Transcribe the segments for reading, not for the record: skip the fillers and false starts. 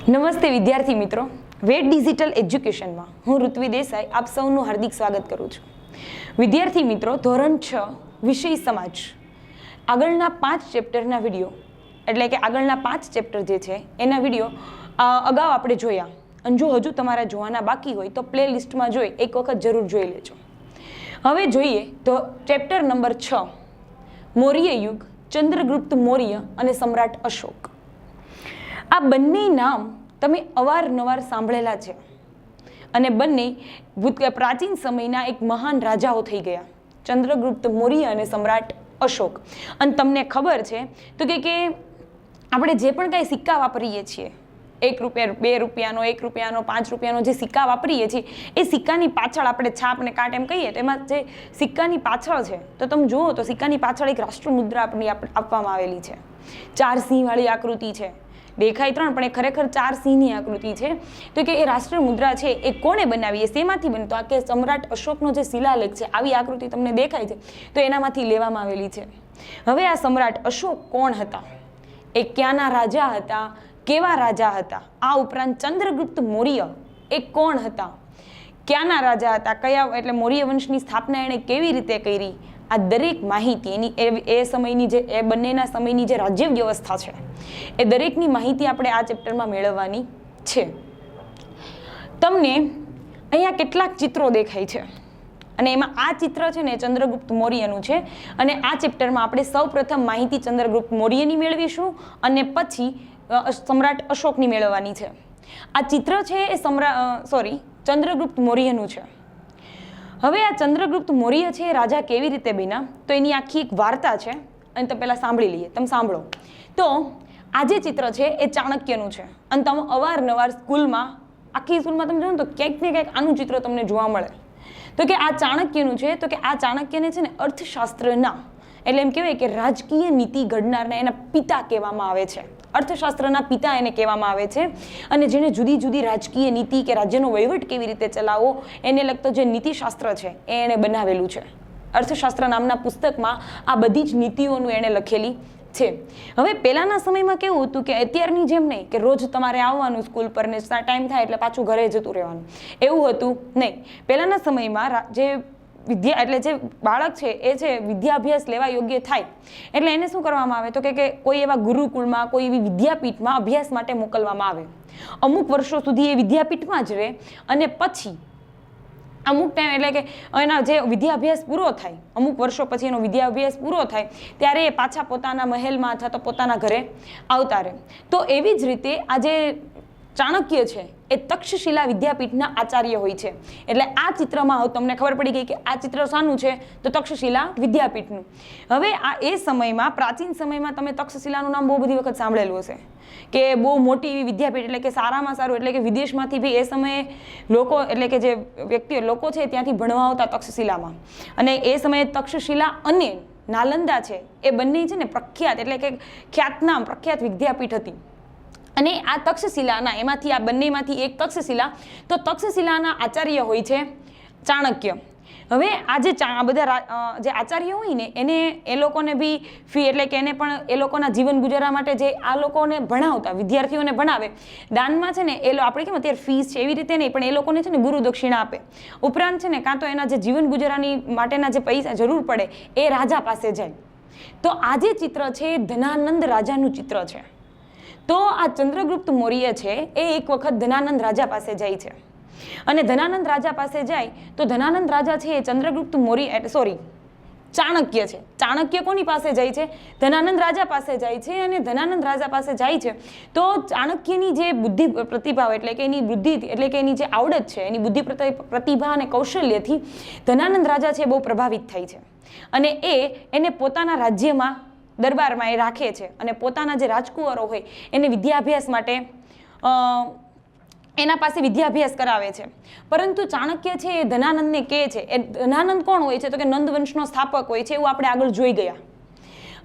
નમસ્તે વિદ્યાર્થી મિત્રો, વેટ ડિજિટલ એજ્યુકેશનમાં હું ઋત્વી દેસાઈ આપ સૌનું હાર્દિક સ્વાગત કરું છું. વિદ્યાર્થી મિત્રો, ધોરણ 6 વિષય સમાજ આગળના 5 ચેપ્ટરના વિડીયો એટલે કે આગળના 5 ચેપ્ટર જે છે એના વિડીયો અગાઉ આપણે જોયા અને જો હજુ તમારા જોવાના બાકી હોય તો પ્લે લિસ્ટમાં જોઈ એક વખત જરૂર જોઈ લેજો. હવે જોઈએ તો ચેપ્ટર નંબર 6 મૌર્ય યુગ, ચંદ્રગુપ્ત મૌર્ય અને સમ્રાટ અશોક. આ બંને નામ તમે અવારનવાર સાંભળેલા છે અને બંને પ્રાચીન સમયના એક મહાન રાજાઓ થઈ ગયા, ચંદ્રગુપ્ત મૌર્ય અને સમ્રાટ અશોક. અને તમને ખબર છે તો કે આપણે જે પણ કાંઈ સિક્કા વાપરીએ છીએ, 1 રૂપિયા, 2 રૂપિયાનો, 1 રૂપિયાનો, 5 રૂપિયાનો જે સિક્કા વાપરીએ છીએ એ સિક્કાની પાછળ આપણે છાપ ને કાટ એમ કહીએ તો એમાં જે સિક્કાની પાછળ છે તો તમે જુઓ તો સિક્કાની પાછળ એક રાષ્ટ્રમુદ્રા આપવામાં આવેલી છે. 4 સિંહવાળી આકૃતિ છે, દેખાય 3 પણ એ ખરેખર 4 સિંહની આકૃતિ છે. તો કે એ રાષ્ટ્ર મુદ્રા છે એ કોણે બનાવી, એ શેમાંથી બનતો? આ કે સમ્રાટ અશોકનો જે શિલાલેખ છે, આવી આકૃતિ તમને દેખાય છે તો એનામાંથી લેવામાં આવેલી છે. હવે આ સમ્રાટ અશોક કોણ હતા, એ ક્યાંના રાજા હતા, કેવા રાજા હતા? આ ઉપરાંત ચંદ્રગુપ્ત મૌર્ય એ કોણ હતા, ક્યાંના રાજા હતા, કયા એટલે મૌર્ય વંશની સ્થાપના એણે કેવી રીતે કરી? આ દરેક માહિતી એની એ સમયની જે એ બંનેના સમયની જે રાજ્ય વ્યવસ્થા છે એ દરેકની માહિતી આપણે આ ચેપ્ટરમાં મેળવવાની છે. તમને અહીંયા કેટલાક ચિત્રો દેખાય છે અને એમાં આ ચિત્ર છે ને ચંદ્રગુપ્ત મૌર્યનું છે અને આ ચેપ્ટરમાં આપણે સૌપ્રથમ માહિતી ચંદ્રગુપ્ત મૌર્યની મેળવીશું અને પછી સમ્રાટ અશોકની મેળવવાની છે. આ ચિત્ર છે એ ચંદ્રગુપ્ત મૌર્યનું છે. હવે આ ચંદ્રગુપ્ત મૌર્ય છે રાજા કેવી રીતે બન્યા તો એની આખી એક વાર્તા છે અને તમે પહેલાં સાંભળી લઈએ. તમે સાંભળો તો આ જે ચિત્ર છે એ ચાણક્યનું છે અને તમે અવારનવાર સ્કૂલમાં આખી સ્કૂલમાં તમે જોવો ને તો ક્યાંક ને ક્યાંક આનું ચિત્ર તમને જોવા મળે. તો કે આ ચાણક્યનું છે, તો કે આ ચાણક્યને છે ને અર્થશાસ્ત્રના એટલે એમ કહેવાય કે રાજકીય નીતિ ઘડનારના એના પિતા કહેવામાં આવે છે. અર્થશાસ્ત્રના પિતા એને કહેવામાં આવે છે અને જેને જુદી જુદી રાજકીય નીતિ કે રાજ્યનો વહીવટ કેવી રીતે ચલાવવો એને લગતો જે નીતિશાસ્ત્ર છે એ એણે બનાવેલું છે. અર્થશાસ્ત્ર નામના પુસ્તકમાં આ બધી જ નીતિઓનું એણે લખેલી છે. હવે પહેલાના સમયમાં કેવું હતું કે અત્યારની જેમ નહીં કે રોજ તમારે આવવાનું સ્કૂલ પર ને ટાઈમ થાય એટલે પાછું ઘરે જતું રહેવાનું, એવું હતું નહીં. પહેલાના સમયમાં જે જે બાળક છે એ છે વિદ્યાભ્યાસ લેવા યોગ્ય થાય એટલે એને શું કરવામાં આવે તો કે કોઈ એવા ગુરુકુળમાં, કોઈ એવી વિદ્યાપીઠમાં અભ્યાસ માટે મોકલવામાં આવે. અમુક વર્ષો સુધી એ વિદ્યાપીઠમાં જ રહે અને પછી અમુક ટાઈમ એટલે કે એના જે વિદ્યાભ્યાસ પૂરો થાય, અમુક વર્ષો પછી એનો વિદ્યાભ્યાસ પૂરો થાય ત્યારે એ પાછા પોતાના મહેલમાં અથવા તો પોતાના ઘરે આવતા રહે. તો એવી જ રીતે આજે ચાણક્ય છે એ તક્ષશિલા વિદ્યાપીઠના આચાર્ય હોય છે. એટલે આ ચિત્રમાં તમને ખબર પડી ગઈ કે આ ચિત્ર શાનું છે તો તક્ષશિલા વિદ્યાપીઠનું. હવે આ એ સમયમાં પ્રાચીન સમયમાં તમે તક્ષશિલાનું નામ બહુ બધી વખત સાંભળેલું હશે કે બહુ મોટી એવી વિદ્યાપીઠ એટલે કે સારામાં સારું એટલે કે વિદેશમાંથી બી એ સમયે લોકો એટલે કે જે વ્યક્તિઓ લોકો છે ત્યાંથી ભણવા આવતા તક્ષશિલામાં. અને એ સમયે તક્ષશિલા અને નાલંદા છે એ બંને છે ને પ્રખ્યાત એટલે કે ખ્યાતનામ પ્રખ્યાત વિદ્યાપીઠ હતી. અને આ તક્ષશિલાના એમાંથી આ બંનેમાંથી એક તક્ષશિલા, તો તક્ષશિલાના આચાર્ય હોય છે ચાણક્ય. હવે આ જે બધા જે આચાર્ય હોય ને એને એ લોકોને બી ફી એટલે કે એને પણ એ લોકોના જીવન ગુજારા માટે જે આ લોકોને ભણાવતા વિદ્યાર્થીઓને ભણાવે દાનમાં છે ને એ આપણે કેમ અત્યારે ફીસ છે એવી રીતે નહીં પણ એ લોકોને છે ને ગુરુ દક્ષિણા આપે. ઉપરાંત છે ને કાં તો એના જે જીવન ગુજારાની માટેના જે પૈસા જરૂર પડે એ રાજા પાસે જાય. તો આ જે ચિત્ર છે એ ધનાનંદ રાજાનું ચિત્ર છે. તો આ ચંદ્રગુપ્ત મૌર્ય છે એ એક વખત ધનાનંદ રાજા પાસે જાય છે અને ધનાનંદ રાજા પાસે જાય તો ધનાનંદ રાજા છે એ ચંદ્રગુપ્ત મૌર્ય ચાણક્ય છે. ચાણક્ય કોની પાસે જાય છે? ધનાનંદ રાજા પાસે જાય છે. અને ધનાનંદ રાજા પાસે જાય છે તો ચાણક્યની જે બુદ્ધિ પ્રતિભા એટલે કે એની બુદ્ધિ એટલે કે એની જે આવડત છે, એની બુદ્ધિ પ્રતિભા અને કૌશલ્યથી ધનાનંદ રાજા છે બહુ પ્રભાવિત થાય છે અને એને પોતાના રાજ્યમાં દરબારમાં એ રાખે છે અને પોતાના જે રાજકુંવરો હોય એને વિદ્યાભ્યાસ માટે એના પાસે વિદ્યાભ્યાસ કરાવે છે. પરંતુ ચાણક્ય છે એ ધનાનંદને કહે છે, એ ધનાનંદ કોણ હોય છે તો કે નંદવંશનો સ્થાપક હોય છે એવું આપણે આગળ જોઈ ગયા.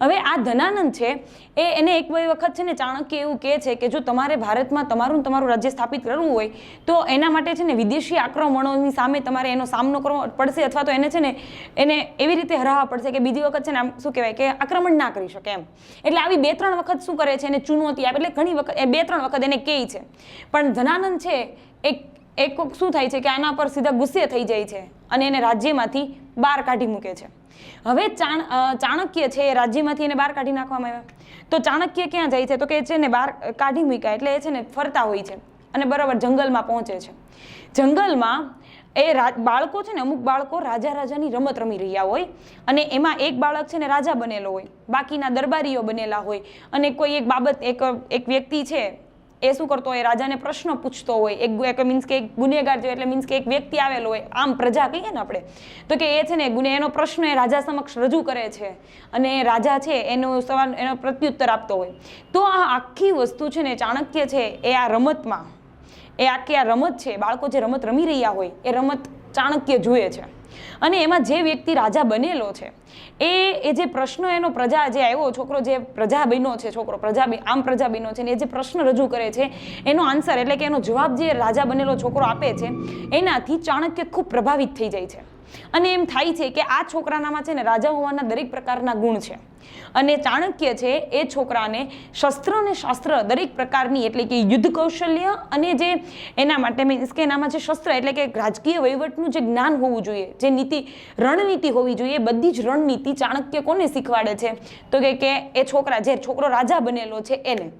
હવે આ ધનાનંદ છે એને એક વખત છે ને ચાણક્ય એવું કહે છે કે જો તમારે ભારતમાં તમારું રાજ્ય સ્થાપિત કરવું હોય તો એના માટે છે ને વિદેશી આક્રમણોની સામે તમારે એનો સામનો કરવો પડશે, અથવા તો એને છે ને એને એવી રીતે હરાવવા પડશે કે બીજી વખત છે ને આમ શું કહેવાય કે આક્રમણ ના કરી શકે એમ. એટલે આવી 2-3 વખત શું કરે છે એને ચુનૌતી આપે, એટલે ઘણી વખત 2-3 વખત એને કહે છે. પણ ધનાનંદ છે એક શું થાય છે કે આના પર સીધા ગુસ્સે થઈ જાય છે અને એને રાજ્યમાંથી બહાર કાઢી મૂકે છે. હવે ચાણક્ય છે એ રાજ્યમાંથી એને બહાર કાઢી નાખવામાં આવ્યા. તો ચાણક્ય ક્યાં જાય છે તો કે છે ને બહાર કાઢી મૂક્યા એટલે એ છે ને ફરતા હોય છે અને બરાબર જંગલમાં પહોંચે છે. જંગલમાં એ બાળકો છે ને, અમુક બાળકો રાજાની રમત રમી રહ્યા હોય અને એમાં એક બાળક છે ને રાજા બનેલો હોય, બાકીના દરબારીઓ બનેલા હોય અને કોઈ એક બાબત એક વ્યક્તિ છે એ શું કરતો હોય, રાજાને પ્રશ્ન પૂછતો હોય. એક મીન્સ કે એક ગુનેગાર જેવો, એટલે મીન્સ કે એક વ્યક્તિ આવેલો હોય, આમ પ્રજા કહીએ ને આપણે, તો કે એ છે ને એનો પ્રશ્ન એ રાજા સમક્ષ રજૂ કરે છે અને રાજા છે એનો પ્રત્યુત્તર આપતો હોય. તો આ આખી વસ્તુ છે ને ચાણક્ય છે એ આ રમતમાં આખી આ રમત છે, બાળકો જે રમત રમી રહ્યા હોય એ રમત ચાણક્ય જુએ છે અને એમાં જે વ્યક્તિ રાજા બનેલો છે એ જે પ્રશ્ન એનો પ્રજા જે આવ્યો છોકરો, જે પ્રજા બન્યો છે છોકરો, આમ પ્રજા બન્યો છે ને એ જે પ્રશ્ન રજૂ કરે છે એનો આન્સર એટલે કે એનો જવાબ જે રાજા બનેલો છોકરો આપે છે એનાથી ચાણક્ય ખૂબ પ્રભાવિત થઈ જાય છે અને એમ થાય છે કે આ છોકરાનામાં છે ને રાજા હોવાના દરેક પ્રકારના ગુણ છે અને ચાણક્ય છે એ છોકરાને શસ્ત્ર અને શાસ્ત્ર દરેક પ્રકારની, એટલે કે યુદ્ધ કૌશલ્ય અને જે એના માટે મીન્સ કે એનામાં જે શસ્ત્ર એટલે કે રાજકીય વહીવટનું જે જ્ઞાન હોવું જોઈએ, જે રણનીતિ હોવી જોઈએ, બધી જ રણનીતિ ચાણક્ય કોને શીખવાડે છે તો કે એ છોકરો રાજા બનેલો છે એને.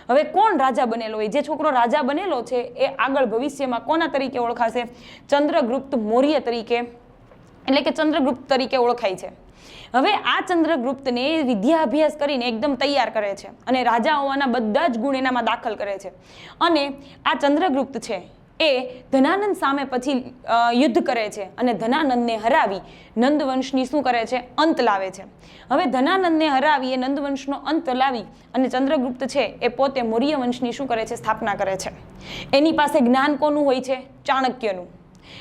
હવે કોણ રાજા બનેલો હોય? જે છોકરો રાજા બનેલો છે એ આગળ ભવિષ્યમાં કોના તરીકે ઓળખાશે? ચંદ્રગુપ્ત મૌર્ય તરીકે, એટલે કે ચંદ્રગુપ્ત તરીકે ઓળખાય છે. હવે આ ચંદ્રગુપ્તને વિદ્યા અભ્યાસ કરીને એકદમ તૈયાર કરે છે અને રાજા હોવાના બધા જ ગુણ એનામાં દાખલ કરે છે અને આ ચંદ્રગુપ્ત છે એ ધનાનંદ સામે પછી યુદ્ધ કરે છે અને ધનાનંદને હરાવી નંદવંશની શું કરે છે? અંત લાવે છે. હવે ધનાનંદને હરાવી એ નંદવંશનો અંત લાવી અને ચંદ્રગુપ્ત છે એ પોતે મૌર્ય વંશની શું કરે છે? સ્થાપના કરે છે. એની પાસે જ્ઞાન કોનું હોય છે? ચાણક્યનું.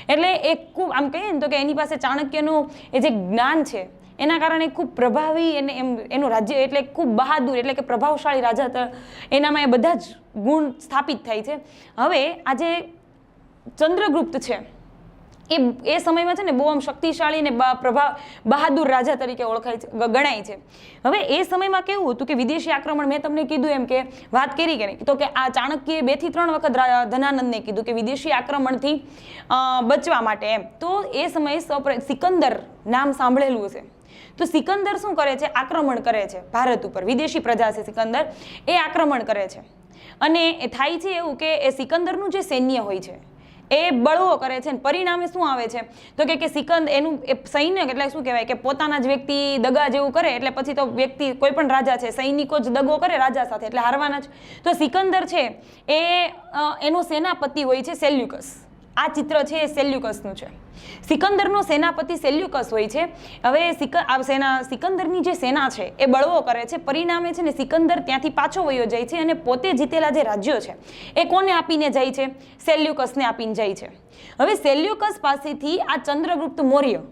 એટલે એ ખૂબ આમ કહીએ ને તો કે એની પાસે ચાણક્યનું એ જે જ્ઞાન છે એના કારણે ખૂબ પ્રભાવી એનું રાજ્ય, એટલે ખૂબ બહાદુર, એટલે કે પ્રભાવશાળી રાજા એનામાં એ બધા જ ગુણ સ્થાપિત થાય છે. હવે આ જે ચંદ્રગુપ્ત છે એ સમયમાં છે ને બહુ આમ શક્તિશાળી ને બહાદુર રાજા તરીકે ગણાય છે. હવે એ સમયમાં કેવું હતું કે વિદેશી આક્રમણ, મેં તમને કીધું એમ કે વાત કરી કે નહીં, તો કે આ ચાણક્યએ 2 થી 3 વખત ધનાનંદને કીધું કે વિદેશી આક્રમણથી બચવા માટે એમ. તો એ સમયે સિકંદર નામ સાંભળેલું હશે. તો સિકંદર શું કરે છે? આક્રમણ કરે છે ભારત ઉપર. વિદેશી પ્રજા છે સિકંદર, એ આક્રમણ કરે છે અને એ થાય છે એવું કે એ સિકંદરનું જે સૈન્ય હોય છે એ બળવો કરે છે. પરિણામે શું આવે છે તો કે સિકંદર એનું સૈન્ય, એટલે શું કહેવાય કે પોતાના જ વ્યક્તિ દગા જેવું કરે એટલે પછી તો વ્યક્તિ, કોઈ પણ રાજા છે, સૈનિકો જ દગો કરે રાજા સાથે એટલે હારવાના જ. તો સિકંદર છે એનો સેનાપતિ હોય છે સેલ્યુકસ. આ ચિત્ર છે એ સેલ્યુકસનું છે. સિકંદરનો સેનાપતિ સેલ્યુકસ હોય છે. હવે સિકંદરની જે સેના છે એ બળવો કરે છે. પરિણામે છે ને સિકંદર ત્યાંથી પાછો વયો જાય છે અને પોતે જીતેલા જે રાજ્યો છે એ કોને આપીને જાય છે? સેલ્યુકસને આપીને જાય છે. હવે સેલ્યુકસ પાસેથી આ ચંદ્રગુપ્ત મૌર્ય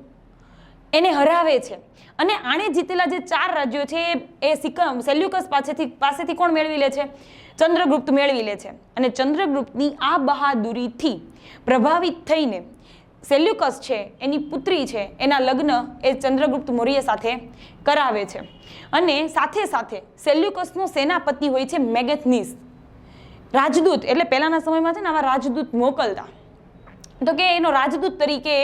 એને હરાવે છે અને આણે જીતેલા જે 4 રાજ્યો છે એ સેલ્યુકસ પાસેથી કોણ મેળવી લે છે? ચંદ્રગુપ્ત મેળવી લે છે. અને ચંદ્રગુપ્તની આ બહાદુરીથી પ્રભાવિત થઈને સેલ્યુકસ છે એની પુત્રી છે એના લગ્ન એ ચંદ્રગુપ્ત મૌર્ય સાથે કરાવે છે અને સાથે સાથે સેલ્યુકસનો સેનાપતિ હોય છે મેગેથનીસ. રાજદૂત, એટલે પહેલાના સમયમાં છે ને આવા રાજદૂત મોકલતા, તો કે એનો રાજદૂત તરીકે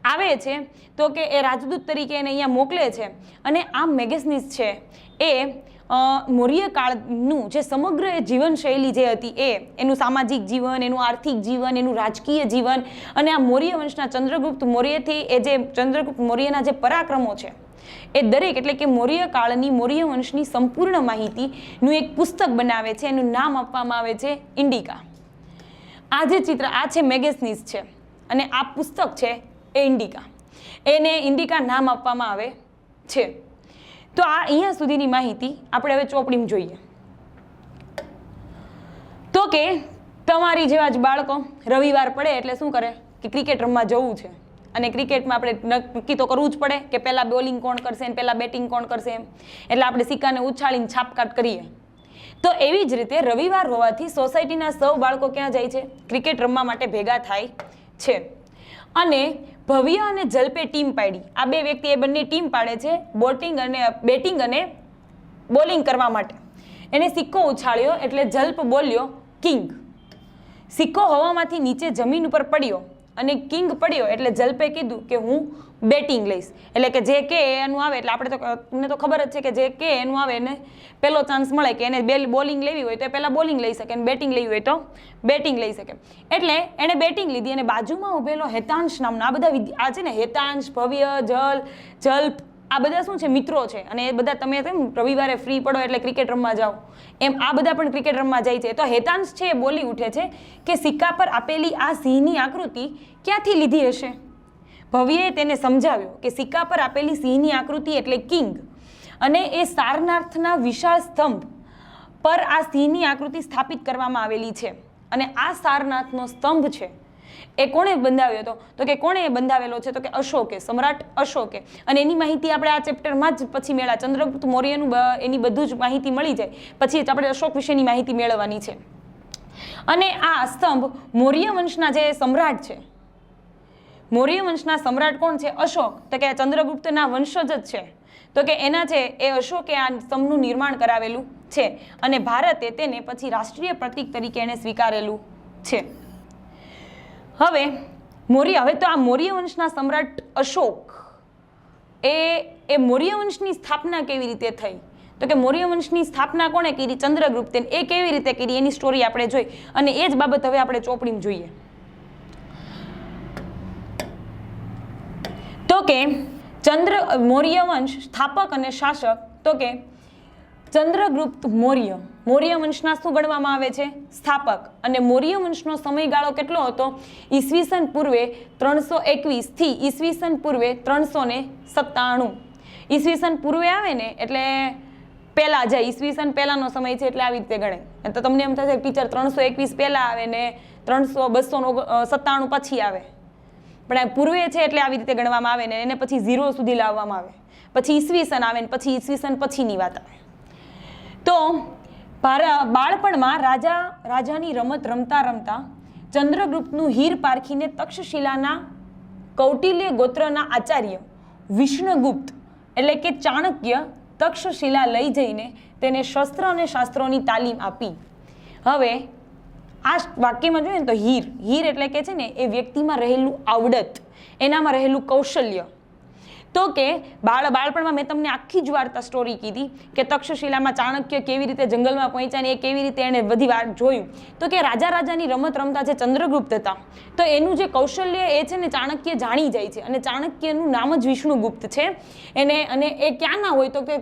આવે છે, તો કે એ રાજદૂત તરીકે એને અહીંયા મોકલે છે અને આ મેગેથનીસ છે એ મૌર્ય કાળનું જે સમગ્ર જીવનશૈલી જે હતી એનું સામાજિક જીવન, એનું આર્થિક જીવન, એનું રાજકીય જીવન અને આ મૌર્ય વંશના ચંદ્રગુપ્ત મૌર્યથી એ જે ચંદ્રગુપ્ત મૌર્યના જે પરાક્રમો છે એ દરેક, એટલે કે મૌર્ય કાળની મૌર્ય વંશની સંપૂર્ણ માહિતીનું એક પુસ્તક બનાવે છે. એનું નામ આપવામાં આવે છે ઇન્ડિકા. આ જે ચિત્ર આ છે મેગેથનીસ છે અને આ પુસ્તક છે એ ઇન્ડિકા. એને ઇન્ડિકા નામ આપવામાં આવે છે. તો આ અહીંયા સુધીની માહિતી આપણે હવે ચોપડીમાં જોઈએ. તો કે તમારી જેવા જ બાળકો રવિવાર પડે એટલે શું કરે કે ક્રિકેટ રમવા જવું છે અને ક્રિકેટમાં આપણે નક્કી તો કરવું જ પડે કે પહેલાં બોલિંગ કોણ કરશે અને પહેલાં બેટિંગ કોણ કરશે એમ, એટલે આપણે સિક્કાને ઉછાળીને છાપકાટ કરીએ. તો એવી જ રીતે રવિવાર હોવાથી સોસાયટીના સૌ બાળકો ક્યાં જાય છે? ક્રિકેટ રમવા માટે ભેગા થાય છે. અને ભવ્ય અને જલ્પે ટીમ પાડી. આ બે વ્યક્તિ એ બંને ટીમ પાડે છે બેટિંગ અને બોલિંગ કરવા માટે. એને સિક્કો ઉછાળ્યો એટલે જલ્પ બોલ્યો કિંગ. સિક્કો હવામાંથી નીચે જમીન ઉપર પડ્યો અને કિંગ પડ્યો એટલે જલ્પે કીધું કે હું બેટિંગ લઈશ. એટલે કે જે કે એનું આવે, એટલે આપણે તો તમને તો ખબર જ છે કે જે કે એનું આવે એને પહેલો ચાન્સ મળે કે એને બોલિંગ લેવી હોય તો એ પહેલાં બોલિંગ લઈ શકે અને બેટિંગ લેવી હોય તો બેટિંગ લઈ શકે. એટલે એણે બેટિંગ લીધી અને બાજુમાં ઉભેલો હેતાંશ નામનો, આ બધા આ છે ને હેતાંશ, ભવ્ય, જલ્પ, આ બધા શું છે? મિત્રો છે. અને એ બધા તમે કેમ રવિવારે ફ્રી પડો એટલે ક્રિકેટ રમવા જાઓ એમ આ બધા પણ ક્રિકેટ રમવા જાય છે. તો હેતાંશ છે એ બોલી ઉઠે છે કે સિક્કા પર આપેલી આ સિંહની આકૃતિ ક્યાંથી લીધી હશે? ભવ્યએ તેને સમજાવ્યો કે સિક્કા પર આપેલી સિંહની આકૃતિ એટલે કિંગ, અને એ સારનાથના વિશાળ સ્તંભ પર આ સિંહની આકૃતિ સ્થાપિત કરવામાં આવેલી છે. અને આ સારનાથનો સ્તંભ છે એ કોણે બંધાવ્યો હતો? તો કે કોણે બંધાવેલો છે? તો કે અશોકે, સમ્રાટ અશોકે. અને એની માહિતી આપણે આ ચેપ્ટરમાં જ પછી મેળા, ચંદ્રગુપ્ત મૌર્યનું એની બધું જ માહિતી મળી જાય પછી આપણે અશોક વિશેની માહિતી મેળવવાની છે. અને આ સ્તંભ મૌર્ય વંશના જે સમ્રાટ છે, મૌર્ય વંશના સમ્રાટ કોણ છે? અશોક. તો કે ચંદ્રગુપ્તના વંશજ જ છે. તો કે એના છે એ અશોકે આ સ્તંભનું નિર્માણ કરાવેલું છે અને ભારતે તેને પછી રાષ્ટ્રીય પ્રતીક તરીકે એને સ્વીકારેલું છે. હવે તો આ મૌર્ય વંશના સમ્રાટ અશોક એ મૌર્ય વંશની સ્થાપના કેવી રીતે થઈ? તો કે મૌર્ય વંશની સ્થાપના કોણે કરી? ચંદ્રગુપ્તે. એ કેવી રીતે કરી એની સ્ટોરી આપણે જોઈ અને એ જ બાબત હવે આપણે ચોપડીમાં જોઈએ. તો કે મૌર્ય વંશ સ્થાપક અને શાસક. તો કે ચંદ્રગુપ્ત મૌર્ય વંશના શું ગણવામાં આવે છે? સ્થાપક. અને મૌર્ય વંશનો સમયગાળો કેટલો હતો? ઈસવીસન પૂર્વે 321 થી ઈસવીસન પૂર્વે 397. ઈસવીસન પૂર્વે આવે ને એટલે પહેલા જાય, ઈસવીસન પહેલાનો સમય છે એટલે આવી રીતે ગણાય. તો તમને એમ થશે ટીચર 321 પહેલા આવે ને 297 પછી આવે, પણ આ પૂર્વે છે એટલે આવી રીતે ગણવામાં આવે ને એને પછી 0 સુધી લાવવામાં આવે, પછી ઈસવીસન આવે ને પછી ઈસવીસન પછીની વાત આવે. તો બાળપણમાં રાજાની રમત રમતા રમતા ચંદ્રગુપ્તનું હીર પારખીને તક્ષશિલાના કૌટિલ્ય ગોત્રના આચાર્ય વિષ્ણુગુપ્ત એટલે કે ચાણક્ય તક્ષશિલા લઈ જઈને તેને શસ્ત્ર અને શાસ્ત્રોની તાલીમ આપી. હવે આ વાક્યમાં જોઈએ ને તો હીર એટલે કે છે ને એ વ્યક્તિમાં રહેલું આવડત, એનામાં રહેલું કૌશલ્ય. તો કે બાળપણમાં મેં તમને આખી જ વાર્તા સ્ટોરી કીધી કે તક્ષશિલામાં ચાણક્ય કેવી રીતે જંગલમાં પહોંચ્યા ને એ કેવી રીતે એને બધી વાત જોયું. તો કે રાજાની રમત રમતા જે ચંદ્રગુપ્ત હતા તો એનું જે કૌશલ્ય એ છે ને ચાણક્ય જાણી જાય છે. અને ચાણક્યનું નામ જ વિષ્ણુગુપ્ત છે. અને એ ક્યાંના હોય તો કે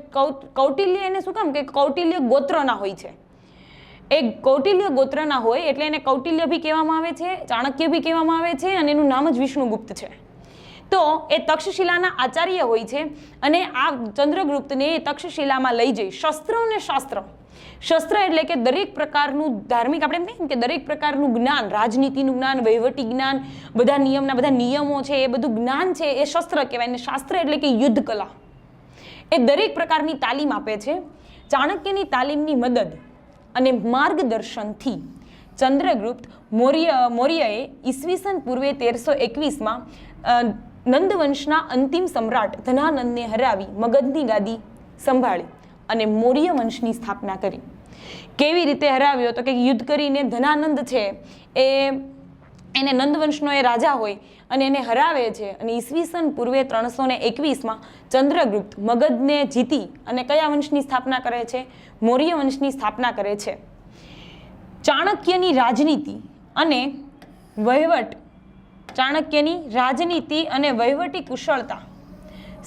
કૌટિલ્ય, એને શું કામ કે કૌટિલ્ય ગોત્રના હોય છે. એ કૌટિલ્ય ગોત્રના હોય એટલે એને કૌટિલ્ય બી કહેવામાં આવે છે, ચાણક્ય બી કહેવામાં આવે છે અને એનું નામ જ વિષ્ણુગુપ્ત છે. તો એ તક્ષશિલાના આચાર્ય હોય છે અને આ ચંદ્રગુપ્તને એ તક્ષશિલામાં લઈ જઈ શસ્ત્ર અને શાસ્ત્ર. શસ્ત્ર એટલે કે દરેક પ્રકારનું ધાર્મિક, આપણે એમ કહીએ કે દરેક પ્રકારનું જ્ઞાન, રાજનીતિનું જ્ઞાન, વહીવટી જ્ઞાન, બધા નિયમો છે એ બધું જ્ઞાન છે એ શસ્ત્ર કહેવાય. અને શાસ્ત્ર એટલે કે યુદ્ધ કલા. એ દરેક પ્રકારની તાલીમ આપે છે. ચાણક્યની તાલીમની મદદ અને માર્ગદર્શનથી ચંદ્રગુપ્ત મૌર્યએ ઈસવીસન પૂર્વે 1321માં નંદવંશના અંતિમ સમ્રાટ ધનાનંદને હરાવી મગધની ગાદી સંભાળી અને મૌર્ય વંશની સ્થાપના કરી. કેવી રીતે હરાવ્યો? તો કે યુદ્ધ કરીને ધનાનંદ છે એને નંદવંશનો એ રાજા હોય અને એને હરાવે છે. અને ઈસવીસન પૂર્વે 321માં ચંદ્રગુપ્ત મગધને જીતી અને કયા વંશની સ્થાપના કરે છે? મૌર્ય વંશની સ્થાપના કરે છે. ચાણક્યની રાજનીતિ અને વહીવટી કુશળતા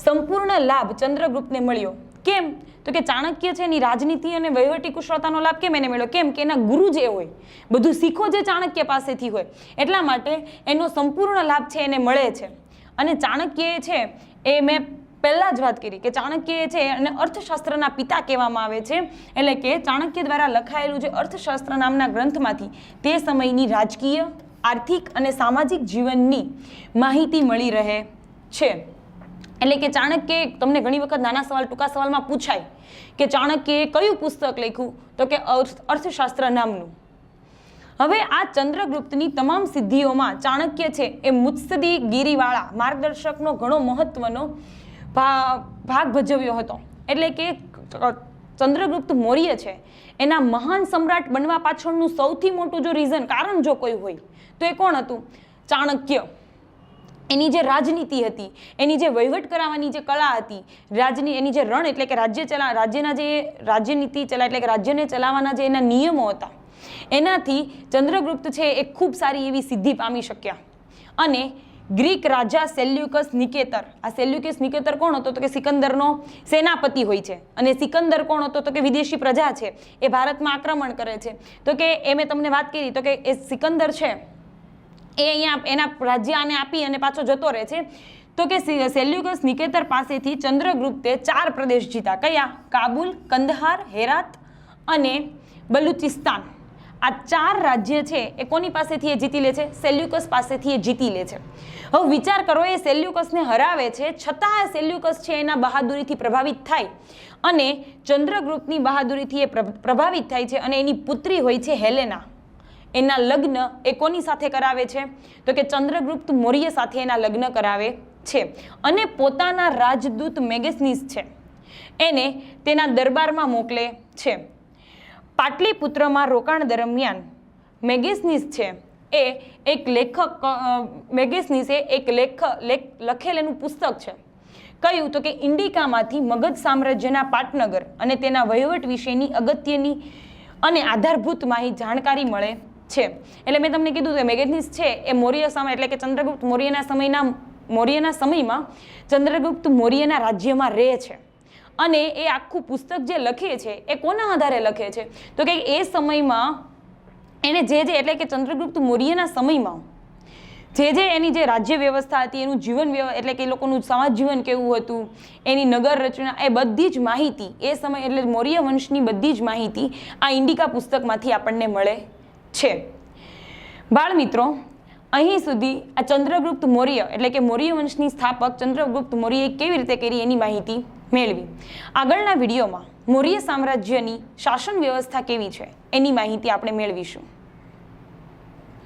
સંપૂર્ણ લાભ ચંદ્રગુપ્તને મળ્યો. કેમ? તો કે ચાણક્ય છે એની રાજનીતિ અને વહીવટી કુશળતાનો લાભ કેમ એને મળ્યો? કેમ કે એના ગુરુ જે હોય, બધું શીખો જે ચાણક્ય પાસેથી હોય, એટલા માટે એનો સંપૂર્ણ લાભ છે એને મળે છે. અને ચાણક્ય છે એ મેં પહેલાં જ વાત કરી કે ચાણક્ય છે અને અર્થશાસ્ત્રના પિતા કહેવામાં આવે છે. એટલે કે ચાણક્ય દ્વારા લખાયેલું જે અર્થશાસ્ત્ર નામના ગ્રંથમાંથી તે સમયની રાજકીય, આર્થિક અને સામાજિક જીવનની માહિતી મળી રહે છે. એટલે કે ચાણક્ય, તમને ઘણી વખત નાના સવાલ ટૂંકા સવાલમાં પૂછાય કે ચાણક્યએ કયું પુસ્તક લખ્યું, તો કે અર્થશાસ્ત્ર નામનું. હવે આ ચંદ્રગુપ્તની તમામ સિદ્ધિઓમાં ચાણક્ય છે એ મુત્સદી ગીરીવાળા માર્ગદર્શકનો ઘણો મહત્વનો ભાગ ભજવ્યો હતો. એટલે કે ચંદ્રગુપ્ત મૌર્ય છે એના મહાન સમ્રાટ બનવા પાછળનું સૌથી મોટું જો રીઝન, કારણ જો કોઈ હોય તો એ કોણ હતું? ચાણક્ય. એની જે રાજનીતિ હતી, એની જે વહીવટ કરાવવાની જે કળા હતી, એની જે રણ એટલે કે રાજ્યના જે રાજ્યનીતિ એટલે કે રાજ્યને ચલાવવાના જે એના નિયમો હતા, એનાથી ચંદ્રગુપ્ત છે એ ખૂબ સારી એવી સિદ્ધિ પામી શક્યા. અને ગ્રીક રાજા સેલ્યુકસ નિકેતર, આ સેલ્યુકસ નિકેતર કોણ હતો? તો કે સિકંદરનો સેનાપતિ હોય છે. અને સિકંદર કોણ હતો? તો કે વિદેશી પ્રજા છે, એ ભારતમાં આક્રમણ કરે છે. તો કે એ મેં તમને વાત કરી, તો કે એ સિકંદર છે એ અહીંયા એના રાજ્ય આને આપી અને પાછો જતો રહે છે. તો કે સેલ્યુકસ નિકેતર પાસેથી ચંદ્રગુપ્તે 4 પ્રદેશ જીતા. કયા? કાબુલ, કંદહાર, હેરાત અને બલુચિસ્તાન. આ 4 રાજ્ય છે એ કોની પાસેથી એ જીતી લે છે? સેલ્યુકસ પાસેથી એ જીતી લે છે. હવે વિચાર કરો, એ સેલ્યુકસને હરાવે છે, છતાં સેલ્યુકસ છે એના બહાદુરીથી પ્રભાવિત થાય અને ચંદ્રગુપ્તની બહાદુરીથી એ પ્રભાવિત થાય છે. અને એની પુત્રી હોય છે હેલેના. એના લગ્ન એ કોની સાથે કરાવે છે? તો કે ચંદ્રગુપ્ત મૌર્ય સાથે એના લગ્ન કરાવે છે. અને પોતાના રાજદૂત મેગેસનીસ છે એને તેના દરબારમાં મોકલે છે. પાટલીપુત્રમાં રોકાણ દરમિયાન મેગેસનીસ છે એ એક લેખક, મેગેસનીસે એક લખેલું પુસ્તક છે. કયું? તો કે ઇન્ડિકામાંથી મગધ સામ્રાજ્યના પાટનગર અને તેના વહીવટ વિશેની અગત્યની અને આધારભૂત જાણકારી મળે છે. એટલે મેં તમને કીધું કે મેગેસનીસ છે એ મૌર્ય સમય એટલે કે ચંદ્રગુપ્ત મૌર્યના સમયમાં ચંદ્રગુપ્ત મૌર્યના રાજ્યમાં રહે છે. અને એ આખું પુસ્તક જે લખે છે એ કોના આધારે લખે છે? તો કે એ સમયમાં એને એટલે કે ચંદ્રગુપ્ત મૌર્યના સમયમાં જે એની જે રાજ્ય વ્યવસ્થા હતી, એનું જીવન એટલે કે એ લોકોનું સમાજ જીવન કેવું હતું, એની નગર રચના, એ બધી જ માહિતી એ સમય એટલે મૌર્ય વંશની બધી જ માહિતી આ ઇન્ડિકા પુસ્તકમાંથી આપણને મળે છે. બાળ મિત્રો, અહીં સુધી આ ચંદ્રગુપ્ત મૌર્ય એટલે કે મૌર્ય વંશની સ્થાપક ચંદ્રગુપ્ત મૌર્યએ કેવી રીતે કરી એની માહિતી મેળવી. આગળના વિડીયોમાં મૌર્ય સામ્રાજ્યની શાસન વ્યવસ્થા કેવી છે એની માહિતી આપણે મેળવીશું.